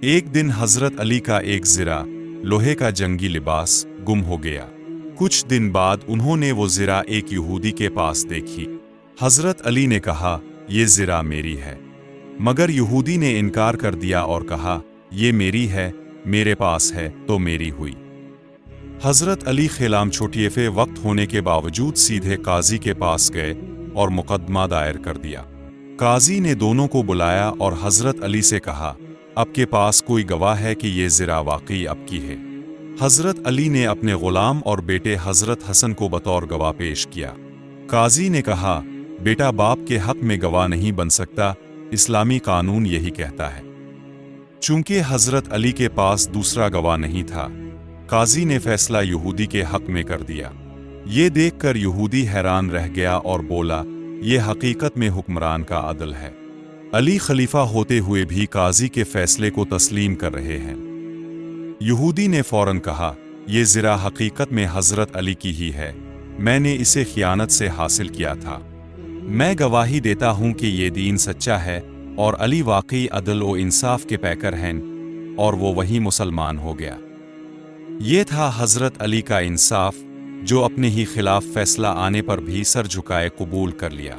ایک دن حضرت علی کا ایک زرہ لوہے کا جنگی لباس گم ہو گیا۔ کچھ دن بعد انہوں نے وہ زرہ ایک یہودی کے پاس دیکھی۔ حضرت علی نے کہا، یہ زرہ میری ہے، مگر یہودی نے انکار کر دیا اور کہا، یہ میری ہے، میرے پاس ہے تو میری ہوئی۔ حضرت علی خلام چھوٹیے وقت ہونے کے باوجود سیدھے قاضی کے پاس گئے اور مقدمہ دائر کر دیا۔ قاضی نے دونوں کو بلایا اور حضرت علی سے کہا، آپ کے پاس کوئی گواہ ہے کہ یہ زرہ واقعی آپ کی ہے؟ حضرت علی نے اپنے غلام اور بیٹے حضرت حسن کو بطور گواہ پیش کیا۔ قاضی نے کہا، بیٹا باپ کے حق میں گواہ نہیں بن سکتا، اسلامی قانون یہی کہتا ہے۔ چونکہ حضرت علی کے پاس دوسرا گواہ نہیں تھا، قاضی نے فیصلہ یہودی کے حق میں کر دیا۔ یہ دیکھ کر یہودی حیران رہ گیا اور بولا، یہ حقیقت میں حکمران کا عدل ہے۔ علی خلیفہ ہوتے ہوئے بھی قاضی کے فیصلے کو تسلیم کر رہے ہیں۔ یہودی نے فوراً کہا، یہ زرہ حقیقت میں حضرت علی کی ہی ہے، میں نے اسے خیانت سے حاصل کیا تھا۔ میں گواہی دیتا ہوں کہ یہ دین سچا ہے اور علی واقعی عدل و انصاف کے پیکر ہیں، اور وہ وہی مسلمان ہو گیا۔ یہ تھا حضرت علی کا انصاف، جو اپنے ہی خلاف فیصلہ آنے پر بھی سر جھکائے قبول کر لیا۔